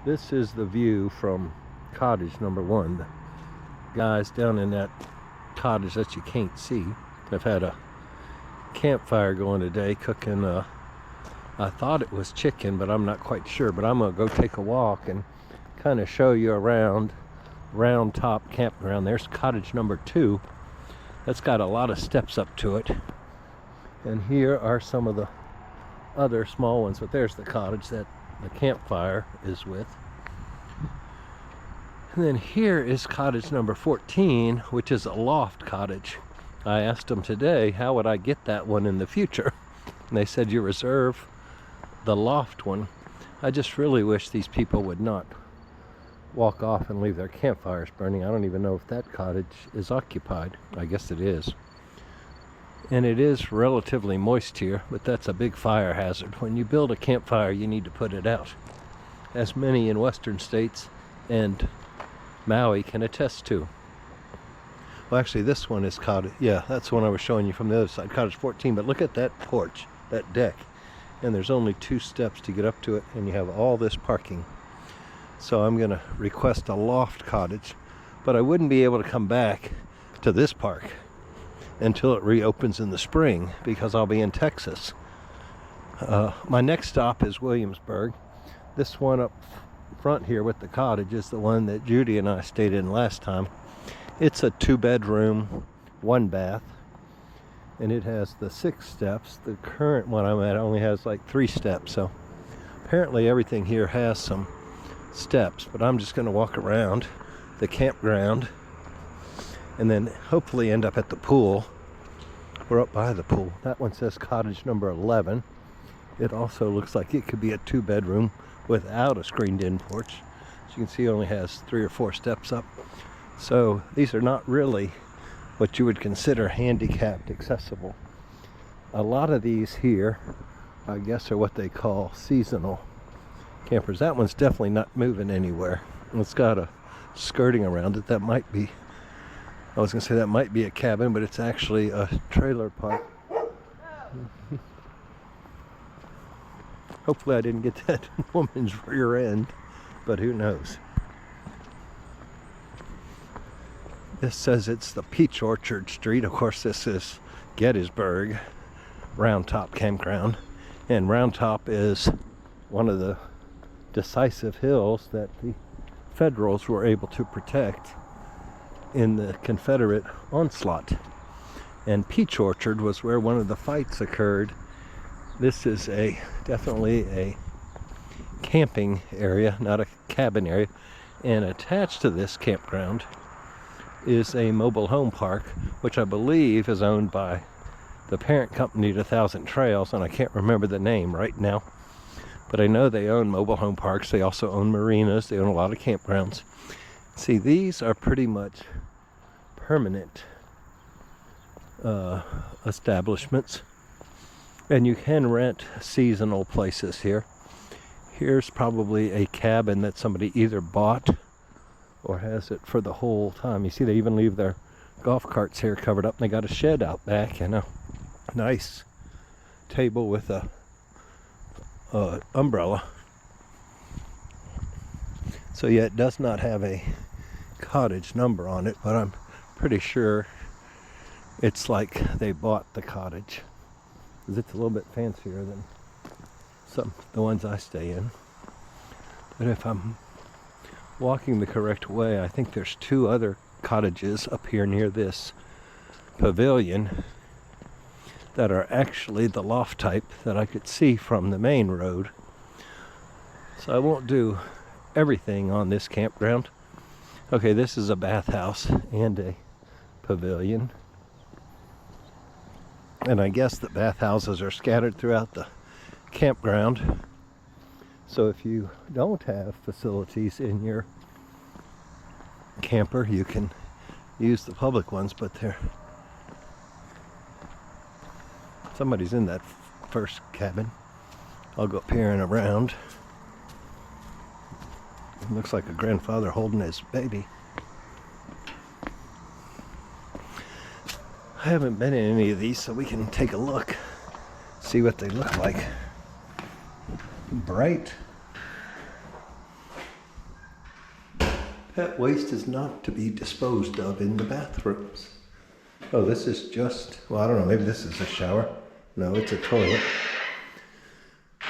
This is the view from cottage number 1. The guys down in that cottage that you can't see have had a campfire going today, cooking I thought it was chicken, but I'm not quite sure. But I'm gonna go take a walk and kind of show you around Round Top Campground. There's cottage number 2. That's got a lot of steps up to it, and here are some of the other small ones. But there's the cottage that the campfire is with. And then here is cottage number 14, which is a loft cottage. I asked them today, how would I get that one in the future? And they said, you reserve the loft one. I just really wish these people would not walk off and leave their campfires burning. I don't even know if that cottage is occupied. I guess it is. And it is relatively moist here, but that's a big fire hazard. When you build a campfire, you need to put it out, as many in western states and Maui can attest to. Well, actually, this one is cottage. Yeah, that's the one I was showing you from the other side, cottage 14. But look at that porch, that deck. And there's only 2 steps to get up to it, and you have all this parking. So I'm going to request a loft cottage, but I wouldn't be able to come back to this park until it reopens in the spring, because I'll be in Texas. My next stop is Williamsburg. This one up front here with the cottage is the one that Judy and I stayed in last time. It's a 2-bedroom, 1 bath, and it has the 6 steps. The current one I'm at only has like 3 steps, so apparently everything here has some steps. But I'm just going to walk around the campground and then hopefully end up at the pool. We're up by the pool. That one says cottage number 11. It also looks like it could be a 2-bedroom without a screened-in porch. As you can see, it only has 3 or 4 steps up. So these are not really what you would consider handicapped accessible. A lot of these here, I guess, are what they call seasonal campers. That one's definitely not moving anywhere. It's got a skirting around it. That might be, I was going to say that might be a cabin, but it's actually a trailer park. Hopefully I didn't get that woman's rear end, but who knows. This says it's the Peach Orchard Street. Of course, this is Gettysburg, Round Top Campground. And Round Top is one of the decisive hills that the Federals were able to protect in the Confederate onslaught. And Peach Orchard was where one of the fights occurred. This is definitely a camping area, not a cabin area. And attached to this campground is a mobile home park, which I believe is owned by the parent company to Thousand Trails, and I can't remember the name right now. But I know they own mobile home parks. They also own marinas. They own a lot of campgrounds. See, these are pretty much permanent establishments. And you can rent seasonal places here. Here's probably a cabin that somebody either bought or has it for the whole time. You see, they even leave their golf carts here covered up. And they got a shed out back and a nice table with a umbrella. So yeah, it does not have a cottage number on it, but I'm pretty sure it's like they bought the cottage, because it's a little bit fancier than the ones I stay in. But if I'm walking the correct way, I think there's 2 other cottages up here near this pavilion that are actually the loft type that I could see from the main road. So I won't do everything on this campground. Okay, this is a bathhouse and a pavilion. And I guess the bathhouses are scattered throughout the campground. So if you don't have facilities in your camper, you can use the public ones, but somebody's in that first cabin. I'll go up here and around. It looks like a grandfather holding his baby. I haven't been in any of these, so we can take a look, see what they look like. Bright. Pet waste is not to be disposed of in the bathrooms. Oh, this is just, well, I don't know, maybe this is a shower. No, it's a toilet.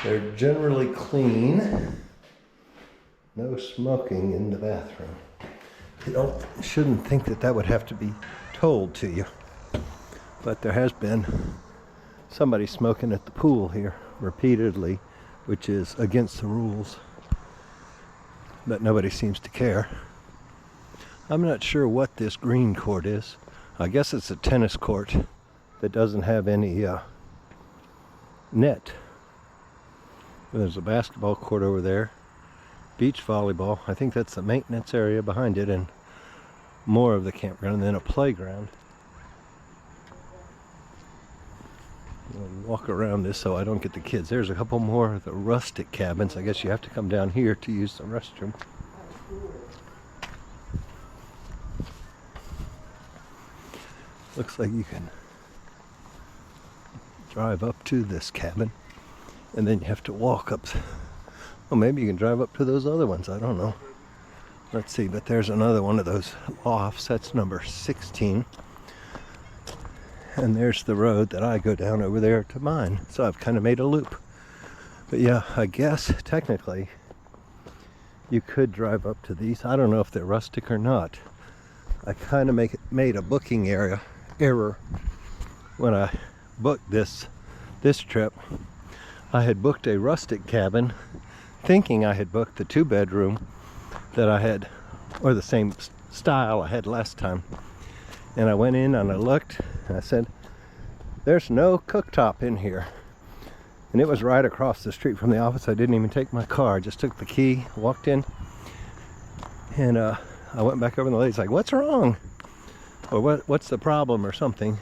They're generally clean. No smoking in the bathroom. You shouldn't think that that would have to be told to you. But there has been somebody smoking at the pool here repeatedly, which is against the rules. But nobody seems to care. I'm not sure what this green court is. I guess it's a tennis court that doesn't have any net. There's a basketball court over there. Beach volleyball. I think that's the maintenance area behind it, and more of the campground, and then a playground. I'll walk around this so I don't get the kids. There's a couple more of the rustic cabins. I guess you have to come down here to use the restroom. Looks like you can drive up to this cabin, and then you have to walk up. Well, maybe you can drive up to those other ones. I don't know. Let's see, but there's another one of those lofts. That's number 16. And there's the road that I go down over there to mine. So I've kind of made a loop. But yeah, I guess technically you could drive up to these. I don't know if they're rustic or not. I kind of made a booking error when I booked this trip. I had booked a rustic cabin thinking I had booked the 2-bedroom that I had, or the same style I had last time. And I went in and I looked and I said, there's no cooktop in here. And it was right across the street from the office. I didn't even take my car. I just took the key, walked in, and I went back over, and the lady's like, what's wrong? Or what's the problem or something?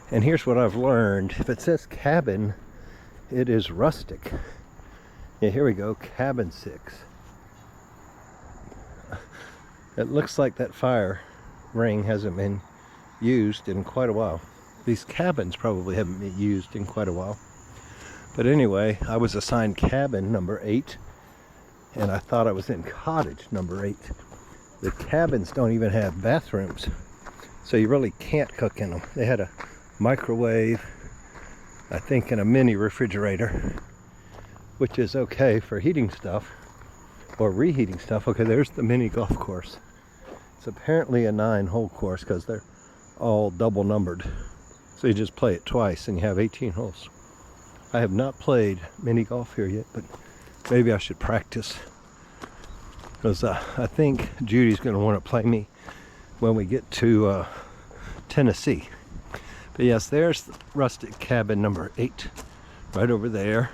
And here's what I've learned. If it says cabin, it is rustic. Yeah, here we go, cabin 6. It looks like that fire ring hasn't been used in quite a while. These cabins probably haven't been used in quite a while. But anyway, I was assigned cabin number 8, and I thought I was in cottage number 8. The cabins don't even have bathrooms, so you really can't cook in them. They had a microwave, I think, and a mini refrigerator, which is okay for heating stuff or reheating stuff. Okay, there's the mini golf course. It's apparently a 9-hole course because they're all double numbered. So you just play it twice and you have 18 holes. I have not played mini golf here yet, but maybe I should practice, because I think Judy's going to want to play me when we get to Tennessee. But yes, there's the rustic cabin number 8 right over there.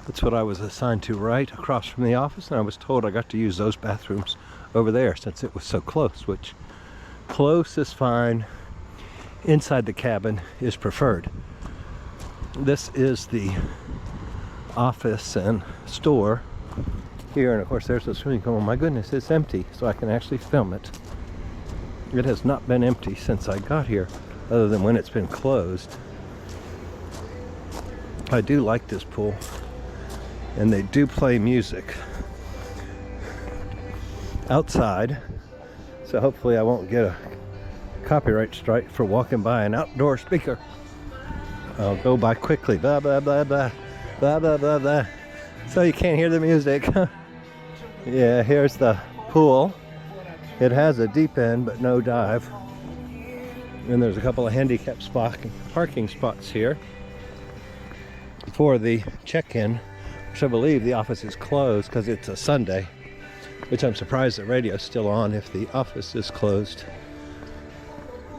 That's what I was assigned to, right across from the office, and I was told I got to use those bathrooms over there since it was so close, which close is fine. Inside the cabin is preferred. This is the office and store here, and of course there's the swimming pool. Oh my goodness, it's empty, so I can actually film it. It has not been empty since I got here, other than when it's been closed. I do like this pool, and they do play music outside, so hopefully I won't get a copyright strike for walking by an outdoor speaker. I'll go by quickly, blah blah blah blah blah blah blah blah, so you can't hear the music. Yeah, here's the pool. It has a deep end but no dive, and there's a couple of handicap parking spots here for the check-in, which I believe the office is closed because it's a Sunday, which I'm surprised the radio's still on if the office is closed.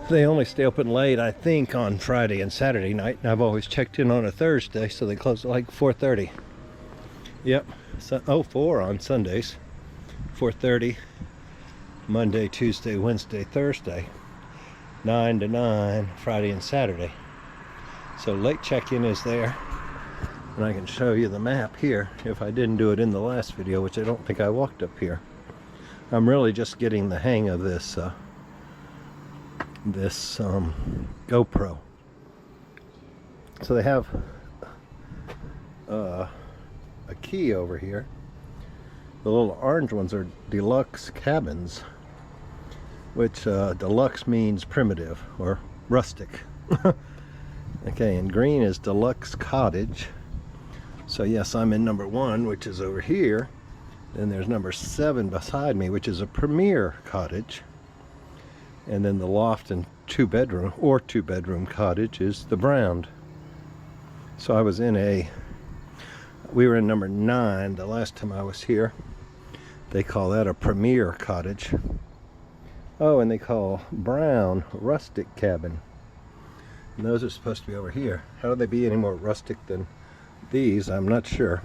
They only stay open late, I think, on Friday and Saturday night, and I've always checked in on a Thursday, so they close at like 4:30. Yep, so, 4 on Sundays, 4:30, Monday, Tuesday, Wednesday, Thursday, 9 to 9, Friday and Saturday. So late check-in is there, and I can show you the map here if I didn't do it in the last video, which I don't think I walked up here. I'm really just getting the hang of this GoPro. So they have a key over here, The little orange ones are deluxe cabins, which deluxe means primitive or rustic. Okay, and green is deluxe cottage. So yes, I'm in number 1, which is over here. Then there's number 7 beside me, which is a premier cottage. And then the loft and 2-bedroom or 2-bedroom cottage is the brown. So I was in we were in number 9 the last time I was here. They call that a premier cottage. Oh, and they call brown rustic cabin. And those are supposed to be over here. How do they be any more rustic than these? I'm not sure.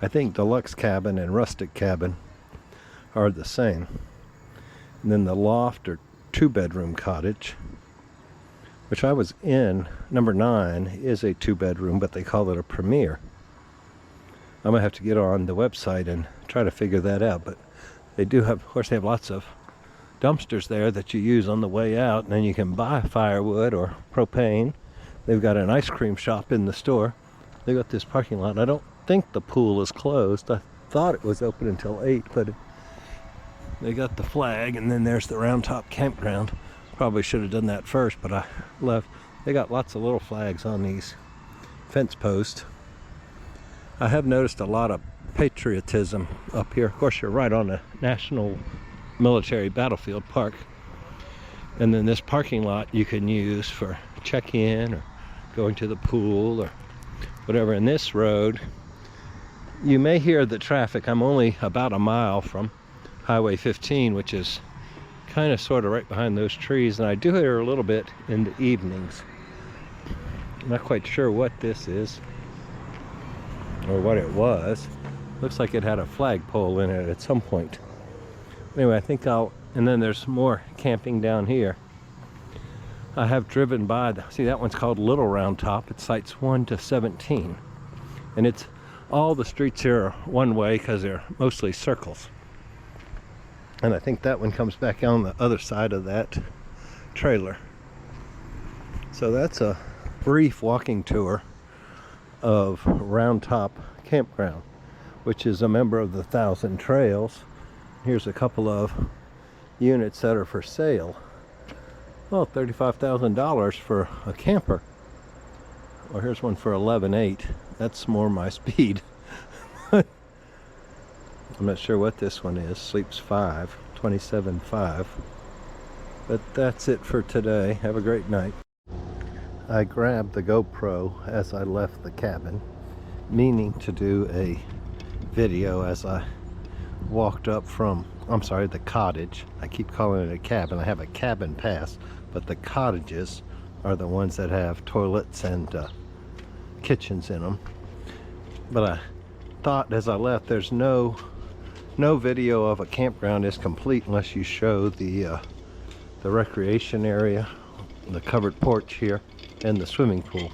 I think deluxe cabin and rustic cabin are the same. And then the loft or 2-bedroom cottage, which I was in, number 9 is a 2-bedroom, but they call it a premier. I'm gonna have to get on the website and try to figure that out. But they do have, of course, they have lots of dumpsters there that you use on the way out, and then you can buy firewood or propane. They've got an ice cream shop in the store. They got this parking lot. I don't think the pool is closed. I thought it was open until 8, but they got the flag, and then there's the Round Top Campground. Probably should have done that first, but I left. They got lots of little flags on these fence posts. I have noticed a lot of patriotism up here. Of course, you're right on a national military battlefield park. And then this parking lot you can use for check-in or going to the pool or whatever. In this road, you may hear the traffic. I'm only about a mile from Highway 15, which is kind of sort of right behind those trees, and I do hear a little bit in the evenings. I'm not quite sure what this is or what it was. Looks like it had a flagpole in it at some point. Anyway, I think and then there's more camping down here. I have driven by, see, that one's called Little Round Top. It sites 1 to 17. And it's, all the streets here are one way because they're mostly circles. And I think that one comes back on the other side of that trailer. So that's a brief walking tour of Round Top Campground, which is a member of the 1,000 Trails. Here's a couple of units that are for sale. Well, $35,000 for a camper. Well, here's one for $11,800. That's more my speed. I'm not sure what this one is. Sleeps 5, 27.5. But that's it for today. Have a great night. I grabbed the GoPro as I left the cabin, meaning to do a video as I walked up from, I'm sorry, the cottage. I keep calling it a cabin. I have a cabin pass, but the cottages are the ones that have toilets and kitchens in them. But I thought as I left, there's no video of a campground is complete unless you show the recreation area, the covered porch here, and the swimming pool.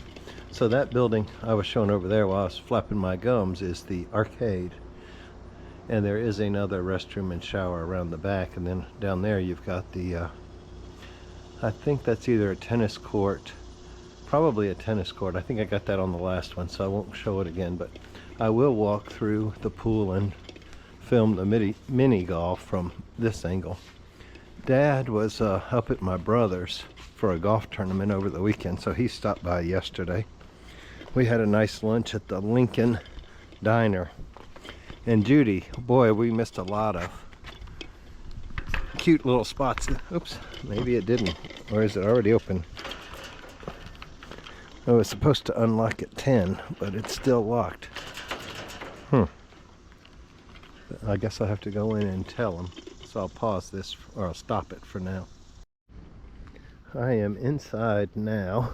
So that building I was showing over there while I was flapping my gums is the arcade. And there is another restroom and shower around the back, and then down there you've got the I think that's either a tennis court, probably a tennis court. I think I got that on the last one, so I won't show it again, but I will walk through the pool and film the mini golf from this angle. Dad was up at my brother's for a golf tournament over the weekend, so he stopped by yesterday. We had a nice lunch at the Lincoln Diner. And Judy, boy, we missed a lot of cute little spots. Oops, maybe it didn't. Or is it already open? I was supposed to unlock at 10, but it's still locked. I guess I'll have to go in and tell them. So I'll pause this, or I'll stop it for now. I am inside now.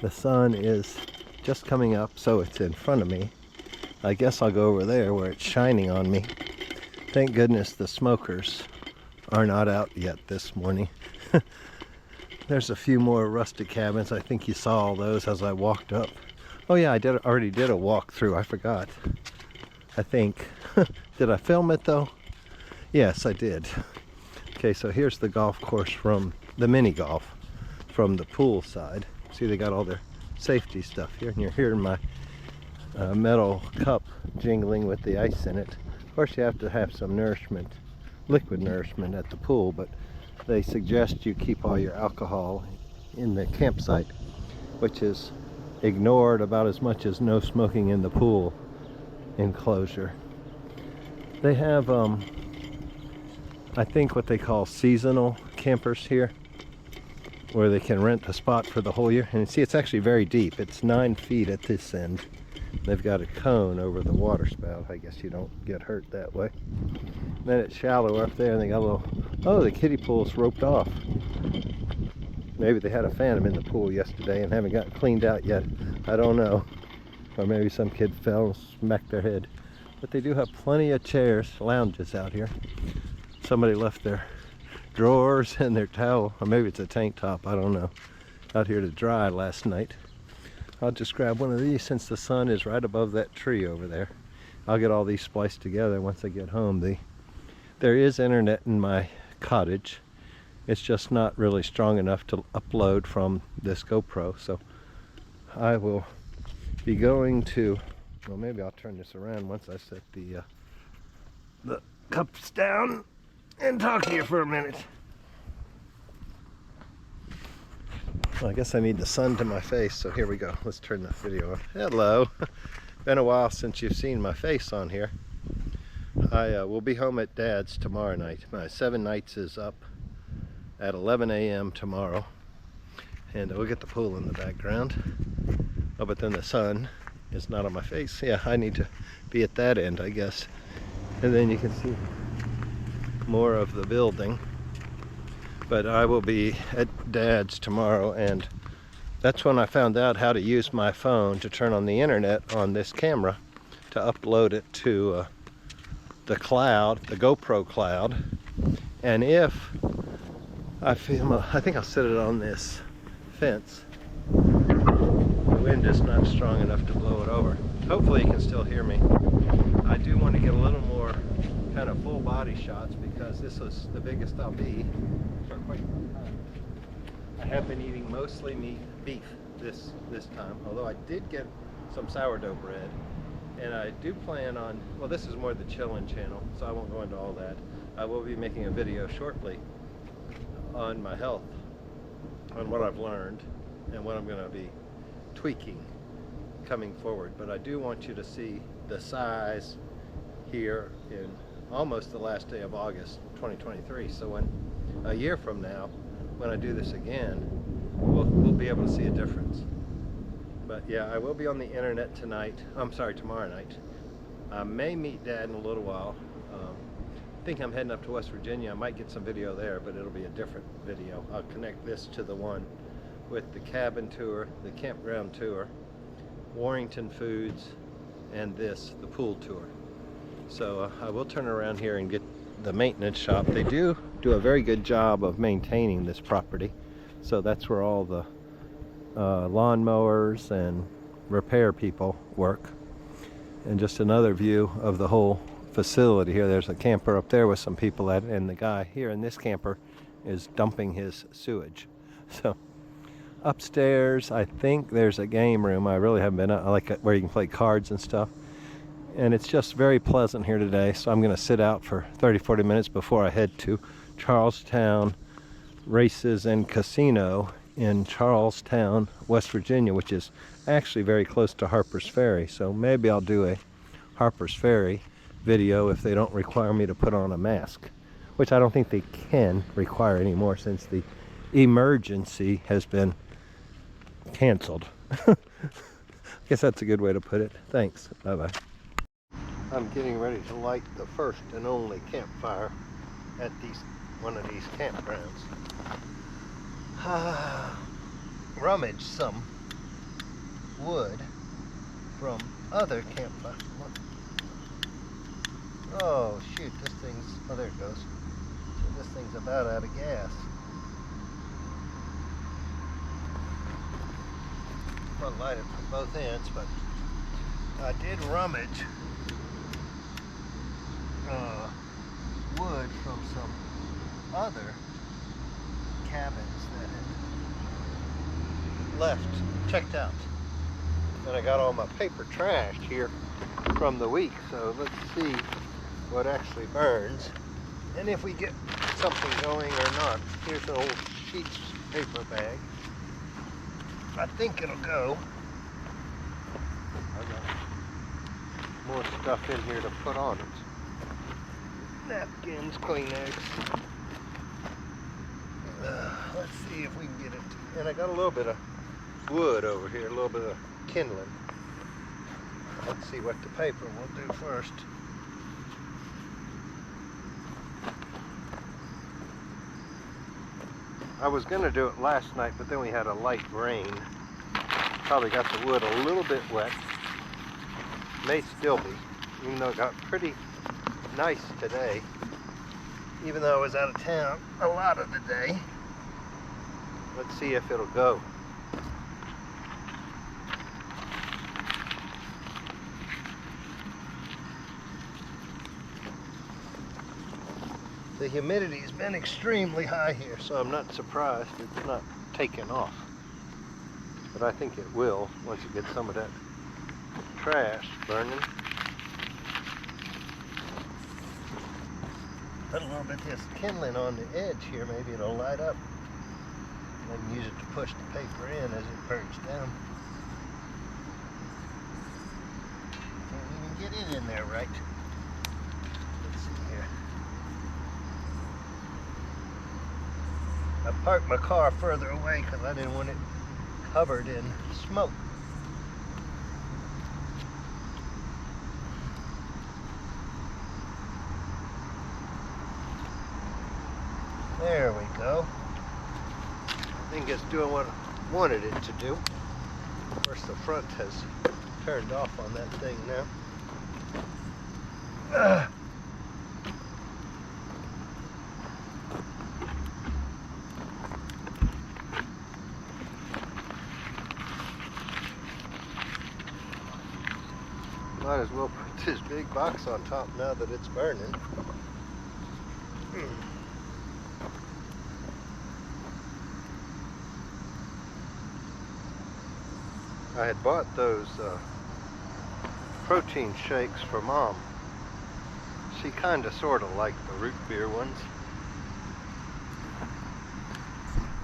The sun is just coming up, so it's in front of me. I guess I'll go over there where it's shining on me. Thank goodness the smokers are not out yet this morning. There's a few more rustic cabins. I think you saw all those as I walked up. Oh yeah, I already did a walkthrough. I forgot. I think. Did I film it though? Yes, I did. Okay, so here's the golf course from the mini golf from the pool side. See, they got all their safety stuff here, and you're hearing my a metal cup jingling with the ice in it. Of course, you have to have some nourishment, liquid nourishment at the pool, but they suggest you keep all your alcohol in the campsite, which is ignored about as much as no smoking in the pool enclosure. They have, I think, what they call seasonal campers here, where they can rent a spot for the whole year. And you see, it's actually very deep. It's 9 feet at this end. They've got a cone over the water spout. I guess you don't get hurt that way. Then it's shallower up there, and they got a little, oh, the kiddie pool's roped off. Maybe they had a phantom in the pool yesterday and haven't gotten cleaned out yet. I don't know. Or maybe some kid fell and smacked their head. But they do have plenty of chairs, lounges out here. Somebody left their drawers and their towel, or maybe it's a tank top, I don't know, out here to dry last night. I'll just grab one of these since the sun is right above that tree over there. I'll get all these spliced together once I get home. There is internet in my cottage. It's just not really strong enough to upload from this GoPro, so I will be going to, well, maybe I'll turn this around once I set the cups down and talk to you for a minute. Well, I guess I need the sun to my face, so here we go. Let's turn the video on. Hello. Been a while since you've seen my face on here. I will be home at Dad's tomorrow night. My 7 nights is up at 11 a.m. tomorrow. And we'll get the pool in the background. Oh, but then the sun is not on my face. Yeah, I need to be at that end, I guess. And then you can see more of the building. But I will be at Dad's tomorrow, and that's when I found out how to use my phone to turn on the internet on this camera to upload it to the cloud, the GoPro cloud. And if I think I'll set it on this fence. The wind is not strong enough to blow it over. Hopefully you can still hear me. I do want to get a little more kind of full body shots because this is the biggest I'll be for quite some time. I have been eating mostly beef this time, although I did get some sourdough bread, and I do plan on, well, this is more the chillin' channel, so I won't go into all that. I will be making a video shortly on my health, on what I've learned and what I'm going to be tweaking coming forward. But I do want you to see the size here in almost the last day of August 2023. So when a year from now, when I do this again, we'll be able to see a difference. But yeah, I will be on the internet tonight. I'm sorry, tomorrow night. I may meet Dad in a little while. I think I'm heading up to West Virginia. I might get some video there, but it'll be a different video. I'll connect this to the one with the cabin tour, the campground tour, Warrington Foods, and this, the pool tour. So I will turn around here and get the maintenance shop. They do a very good job of maintaining this property. So that's where all the lawn mowers and repair people work. And just another view of the whole facility here. There's a camper up there with some people at it, and the guy here in this camper is dumping his sewage. So upstairs, I think there's a game room. I really haven't been out, like where you can play cards and stuff. And it's just very pleasant here today, so I'm going to sit out for 30-40 minutes before I head to Charlestown Races and Casino in Charlestown, West Virginia, which is actually very close to Harper's Ferry. So maybe I'll do a Harper's Ferry video if they don't require me to put on a mask, which I don't think they can require anymore since the emergency has been canceled. I guess that's a good way to put it. Thanks. Bye-bye. I'm getting ready to light the first and only campfire at one of these campgrounds. Rummage some wood from other campfires. Oh shoot, this thing's, oh there it goes. So this thing's about out of gas. I'll light it from both ends, but I did rummage wood from some other cabins that had checked out. And I got all my paper trashed here from the week, so let's see what actually burns and if we get something going or not. Here's an old sheets paper bag. I think it'll go. I got more stuff in here to put on it. Napkins, Kleenex. Let's see if we can get it. And I got a little bit of wood over here, a little bit of kindling. Let's see what the paper will do first. I was going to do it last night, but then we had a light rain. Probably got the wood a little bit wet. May still be, even though it got pretty nice today. Even though I was out of town a lot of the day. Let's see if it'll go. The humidity's been extremely high here, so I'm not surprised it's not taking off. But I think it will once it gets some of that trash burning. Put a little bit of this kindling on the edge here, maybe it'll light up. I can use it to push the paper in as it burns down. Can't even get it in there right. Let's see here. I parked my car further away because I didn't want it covered in smoke. There we go. I think it's doing what I wanted it to do. Of course, the front has turned off on that thing now. Might as well put this big box on top now that it's burning. I had bought those protein shakes for Mom. She kind of sort of liked the root beer ones.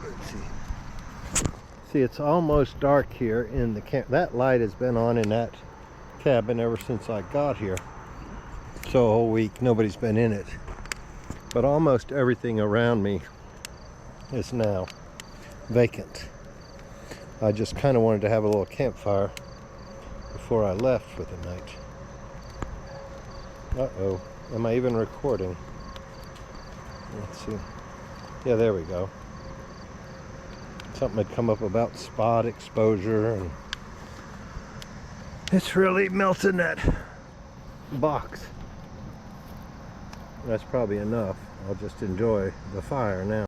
Let's see. See, it's almost dark here in the camp. That light has been on in that cabin ever since I got here. So a whole week nobody's been in it. But almost everything around me is now vacant. I just kind of wanted to have a little campfire before I left for the night. Uh-oh. Am I even recording? Let's see. Yeah, there we go. Something had come up about spot exposure, and it's really melting that box. That's probably enough. I'll just enjoy the fire now.